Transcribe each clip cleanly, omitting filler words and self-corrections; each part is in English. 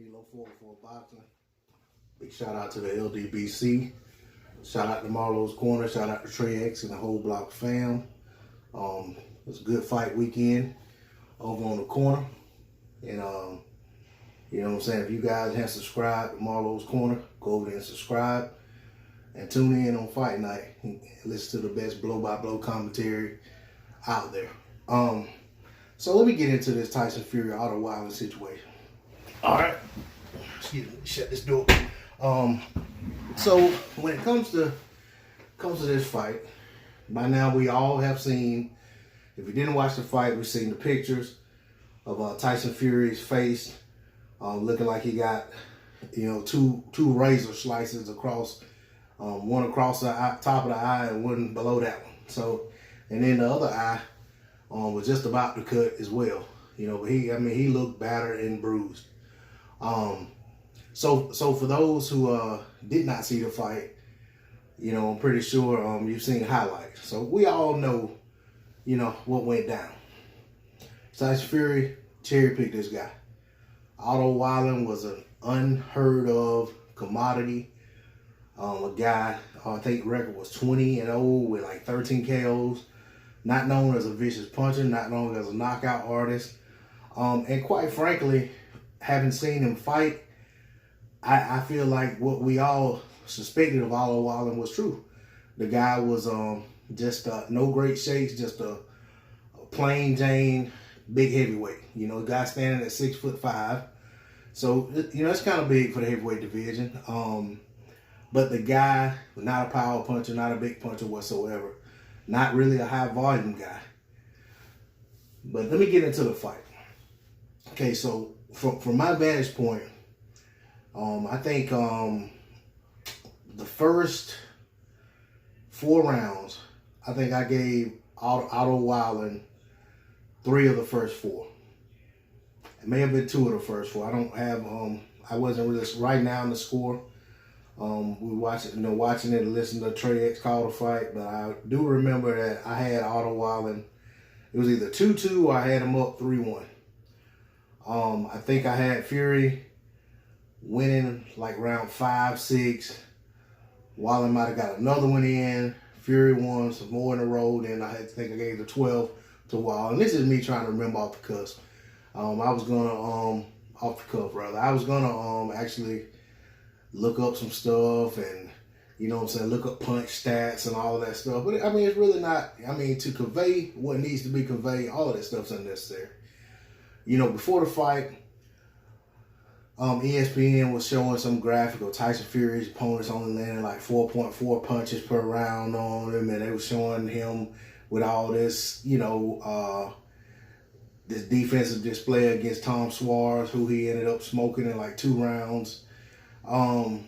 Kilo 44 Boxing. Big shout out to the LDBC. Shout out to Marlowe's Corner. Shout out to Trey X and the whole block fam. It was a good fight weekend over on the corner. And you know what I'm saying? If you guys haven't subscribed to Marlowe's Corner, go over there and subscribe. And tune in on fight night and listen to the best blow-by-blow commentary out there. So let me get into this Tyson Fury Otto Wallin situation. All right. Excuse me. Shut this door. So when it comes to this fight, by now we all have seen. If you didn't watch the fight, we've seen the pictures of Tyson Fury's face, looking like he got, two razor slices across, one across the top of the eye and one below that one. So, and then the other eye was just about to cut as well. But he looked battered and bruised. So for those who did not see the fight, I'm pretty sure you've seen highlights. So we all know, what went down. Tyson Fury cherry-picked this guy. Otto Wallin was an unheard of commodity. A guy, I think record was 20-0 with like 13 KOs. Not known as a vicious puncher, not known as a knockout artist. And quite frankly, having seen him fight, I feel like what we all suspected of Otto Wallin was true. The guy was just no great shakes, just a plain Jane big heavyweight. A guy standing at 6'5". So, it's kind of big for the heavyweight division. But the guy was not a power puncher, not a big puncher whatsoever. Not really a high volume guy. But let me get into the fight. Okay, so from my vantage point, I think the first 4 rounds, I think I gave Otto Wallin 3 of the first 4. It may have been 2 of the first 4. I don't have, I wasn't really right now in the score. We watching it and listening to Trey X call the fight, but I do remember that I had Otto Wallin. It was either 2-2 or I had him up 3-1. I think I had Fury winning like round 5, 6. Wallin might have got another one in. Fury won some more in a row. Then I think I gave the 12 to Wallin. This is me trying to remember off the cuff. I was gonna I was gonna actually look up some stuff and, look up punch stats and all of that stuff. But, it's really not, to convey what needs to be conveyed, all of that stuff's unnecessary. Before the fight, ESPN was showing some graphic of Tyson Fury's opponents only landing like 4.4 punches per round on him, and they were showing him with all this, this defensive display against Tom Schwartz, who he ended up smoking in like 2 rounds. And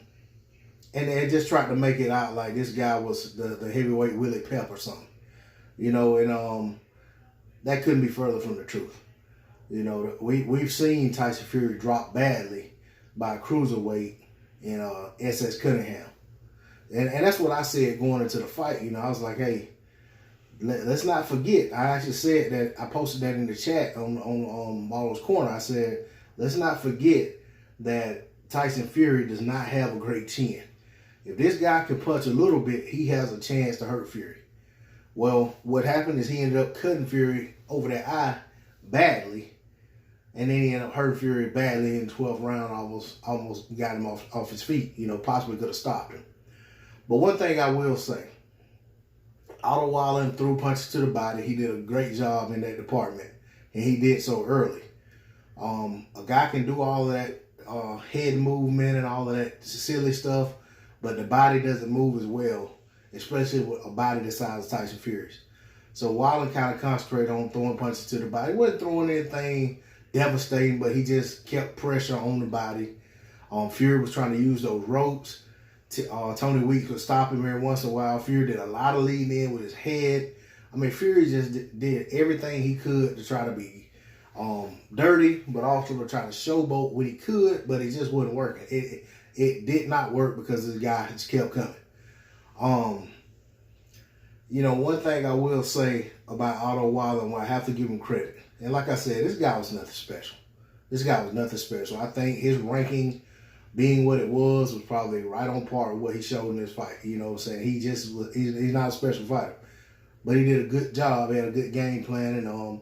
they just tried to make it out like this guy was the heavyweight Willie Pep or something, and that couldn't be further from the truth. We've seen Tyson Fury drop badly by a cruiserweight in SS Cunningham, and that's what I said going into the fight. I was like, hey, let's not forget. I actually said that, I posted that in the chat on Marlowe's Corner. I said, let's not forget that Tyson Fury does not have a great chin. If this guy can punch a little bit, he has a chance to hurt Fury. Well, what happened is he ended up cutting Fury over that eye badly, and then he ended up hurting Fury badly in the 12th round, almost got him off his feet, possibly could have stopped him. But one thing I will say, Otto Wallin threw punches to the body. He did a great job in that department, and he did so early. A guy can do all of that head movement and all of that silly stuff, but the body doesn't move as well, especially with a body the size of Tyson Fury's. So Wallin kind of concentrated on throwing punches to the body. He wasn't throwing anything devastating, but he just kept pressure on the body. Fury was trying to use those ropes. Tony Weeks would stop him every once in a while. Fury did a lot of leading in with his head. Fury just did everything he could to try to be dirty, but also to try to showboat when he could, but it just wasn't working. It did not work because this guy just kept coming. One thing I will say about Otto Wallin, I have to give him credit, and like I said, this guy was nothing special. This guy was nothing special. I think his ranking being what it was probably right on par with what he showed in this fight. You know what I'm saying? He's not a special fighter. But he did a good job. He had a good game plan, and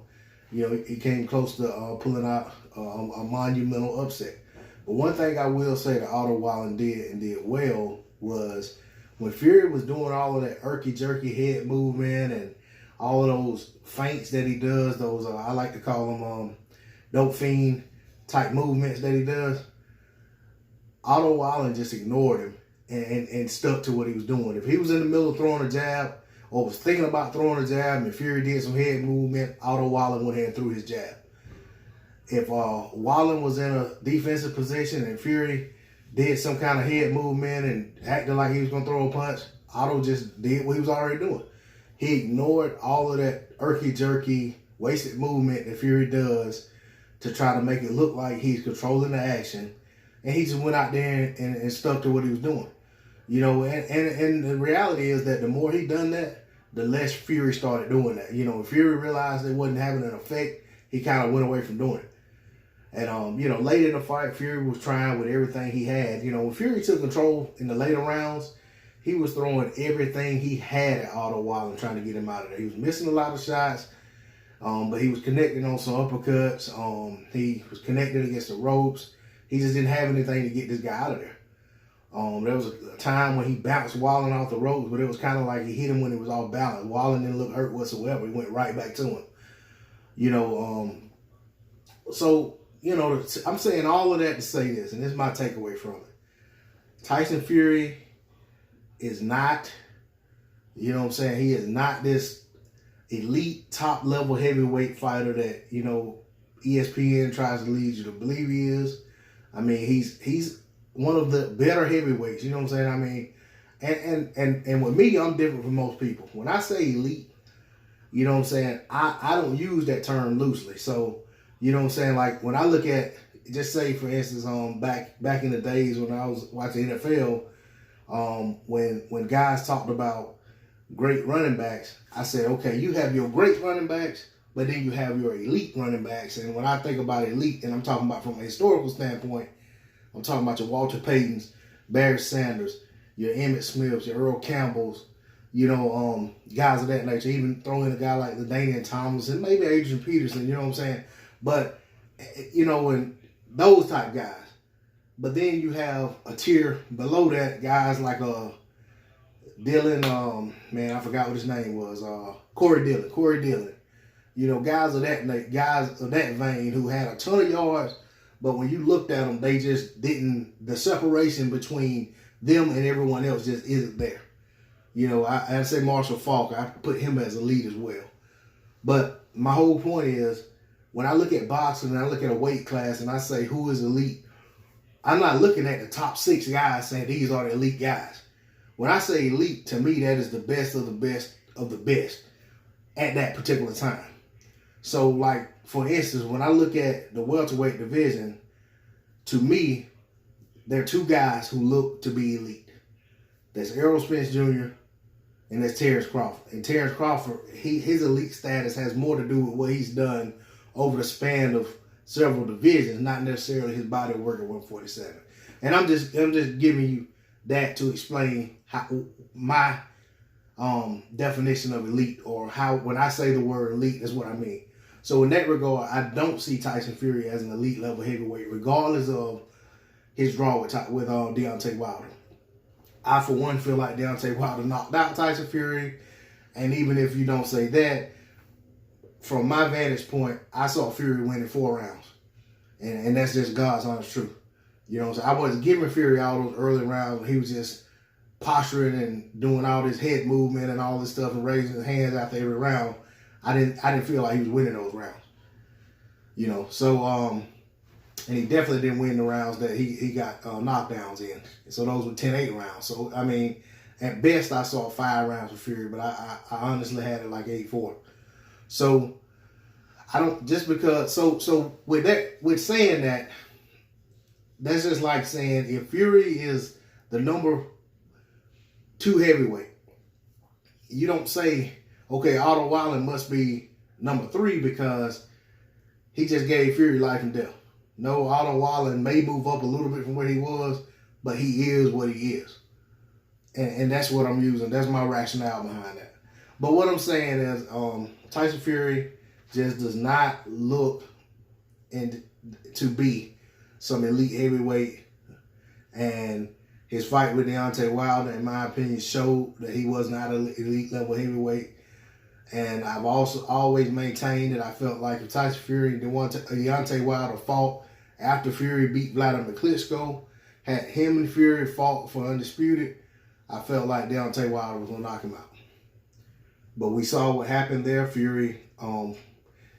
he came close to pulling out a monumental upset. But one thing I will say that Otto Wallin did and did well was when Fury was doing all of that jerky head movement and all of those feints that he does, those I like to call them dope fiend type movements that he does. Otto Wallin just ignored him and stuck to what he was doing. If he was in the middle of throwing a jab or was thinking about throwing a jab and Fury did some head movement, Otto Wallin went ahead and threw his jab. If Wallin was in a defensive position and Fury did some kind of head movement and acted like he was going to throw a punch, Otto just did what he was already doing. He ignored all of that jerky, wasted movement that Fury does to try to make it look like he's controlling the action. And he just went out there and stuck to what he was doing. You know, and the reality is that the more he done that, the less Fury started doing that. You know, when Fury realized it wasn't having an effect, he kind of went away from doing it. And, late in the fight, Fury was trying with everything he had. You know, when Fury took control in the later rounds, he was throwing everything he had at Otto Wallin trying to get him out of there. He was missing a lot of shots, but he was connecting on some uppercuts. He was connected against the ropes. He just didn't have anything to get this guy out of there. There was a time when he bounced Wallin off the ropes, but it was kind of like he hit him when he was off balance. Wallin didn't look hurt whatsoever. He went right back to him. I'm saying all of that to say this, and this is my takeaway from it. Tyson Fury is not, he is not this elite top-level heavyweight fighter that, ESPN tries to lead you to believe he is. I mean, he's one of the better heavyweights, you know what I'm saying? I mean, and with me, I'm different from most people. When I say elite, you know what I'm saying, I don't use that term loosely. So, you know what I'm saying, like when I look at, just say for instance, back in the days when I was watching NFL, when guys talked about great running backs, I said, okay, you have your great running backs, but then you have your elite running backs. And when I think about elite, and I'm talking about from a historical standpoint, I'm talking about your Walter Paytons, Barry Sanders, your Emmitt Smiths, your Earl Campbells, guys of that nature. Even throw in a guy like LaDainian Thomas and maybe Adrian Peterson, you know what I'm saying? But, and those type guys. But then you have a tier below that, guys like Dillon, I forgot what his name was, Corey Dillon. Guys of that vein who had a ton of yards, but when you looked at them, they just didn't, the separation between them and everyone else just isn't there. I'd say Marshall Faulk, I put him as elite as well. But my whole point is, when I look at boxing and I look at a weight class and I say who is elite, I'm not looking at the top 6 guys saying these are the elite guys. When I say elite, to me, that is the best of the best of the best at that particular time. So, like, for instance, when I look at the welterweight division, to me, there are 2 guys who look to be elite. That's Errol Spence Jr. and that's Terrence Crawford. And Terrence Crawford, his elite status has more to do with what he's done over the span of several divisions, not necessarily his body of work at 147. And I'm just giving you that to explain how my definition of elite, or how when I say the word elite, that's what I mean. So in that regard, I don't see Tyson Fury as an elite level heavyweight, regardless of his draw with Deontay Wilder. I, for one, feel like Deontay Wilder knocked out Tyson Fury, and even if you don't say that, from my vantage point, I saw Fury winning 4 rounds, and that's just God's honest truth. So I wasn't giving Fury all those early rounds when he was just posturing and doing all this head movement and all this stuff and raising his hands after every round. I didn't feel like he was winning those rounds. And he definitely didn't win the rounds that he got knockdowns in. So those were 10-8 rounds. So, I mean, at best I saw 5 rounds with Fury, but I honestly had it like 8-4. So I don't, just because, so with saying that, that's just like saying if Fury is the number 2 heavyweight, you don't say, okay, Otto Wallin must be number 3 because he just gave Fury life and death. No, Otto Wallin may move up a little bit from where he was, but he is what he is. And that's what I'm using. That's my rationale behind that. But what I'm saying is Tyson Fury just does not look to be some elite heavyweight. And his fight with Deontay Wilder, in my opinion, showed that he was not an elite level heavyweight. And I've also always maintained that I felt like if Tyson Fury and Deontay Wilder fought after Fury beat Vladimir Klitschko, had him and Fury fought for undisputed, I felt like Deontay Wilder was going to knock him out. But we saw what happened there. Fury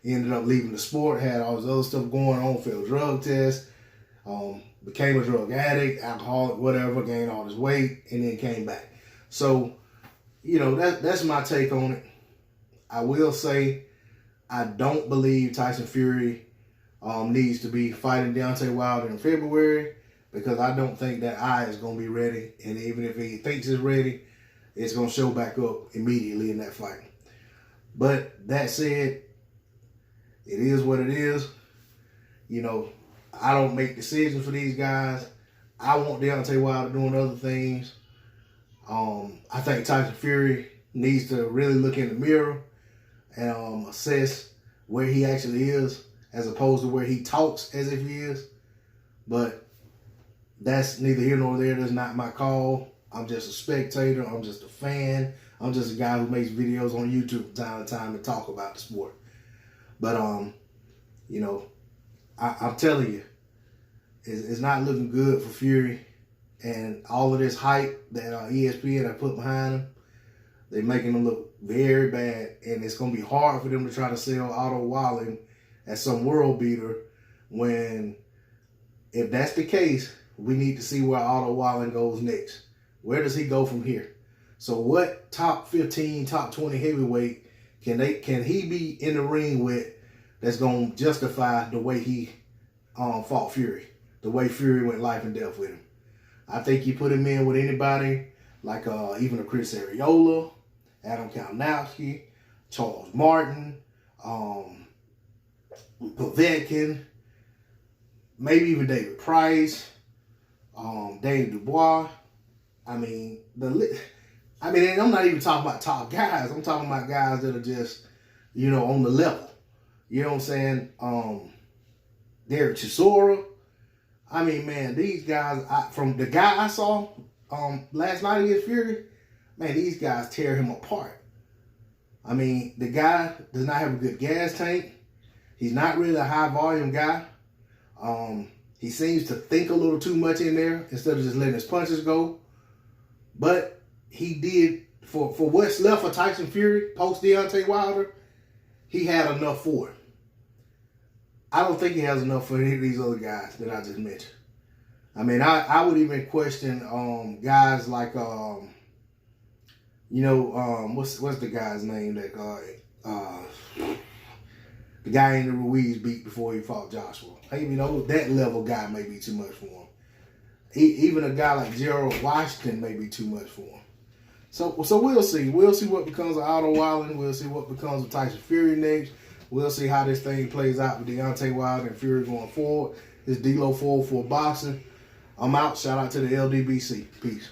ended up leaving the sport, had all this other stuff going on, failed drug tests, became a drug addict, alcoholic, whatever, gained all his weight, and then came back. So, that's my take on it. I will say I don't believe Tyson Fury needs to be fighting Deontay Wilder in February, because I don't think that eye is going to be ready. And even if he thinks it's ready, it's going to show back up immediately in that fight. But that said, it is what it is. I don't make decisions for these guys. I want Deontay Wilder doing other things. I think Tyson Fury needs to really look in the mirror and assess where he actually is, as opposed to where he talks as if he is. But that's neither here nor there. That's not my call. I'm just a spectator. I'm just a fan. I'm just a guy who makes videos on YouTube from time to time to talk about the sport. But, I'm telling you, it's not looking good for Fury. And all of this hype that ESPN have put behind him, they're making him look very bad. And it's going to be hard for them to try to sell Otto Wallin as some world beater when, if that's the case, we need to see where Otto Wallin goes next. Where does he go from here? So what top 15, top 20 heavyweight can he be in the ring with that's going to justify the way he fought Fury, the way Fury went life and death with him? I think you put him in with anybody like even a Chris Arreola, Adam Kalinowski, Charles Martin, Povetkin, maybe even David Price, Dave Dubois. And I'm not even talking about top guys. I'm talking about guys that are just, on the level. You know what I'm saying? Derek Chisora. These guys, from the guy I saw last night against Fury, these guys tear him apart. The guy does not have a good gas tank. He's not really a high volume guy. He seems to think a little too much in there instead of just letting his punches go. But he did, for what's left for Tyson Fury post Deontay Wilder, he had enough for it. I don't think he has enough for any of these other guys that I just mentioned. I would even question guys like, what's the guy's name that the guy Andy Ruiz beat before he fought Joshua. That level guy may be too much for him. Even a guy like Gerald Washington may be too much for him. So we'll see. We'll see what becomes of Otto Wallin. We'll see what becomes of Tyson Fury next. We'll see how this thing plays out with Deontay Wilder and Fury going forward. This D-Lo 404 Boxing. I'm out. Shout out to the LDBC. Peace.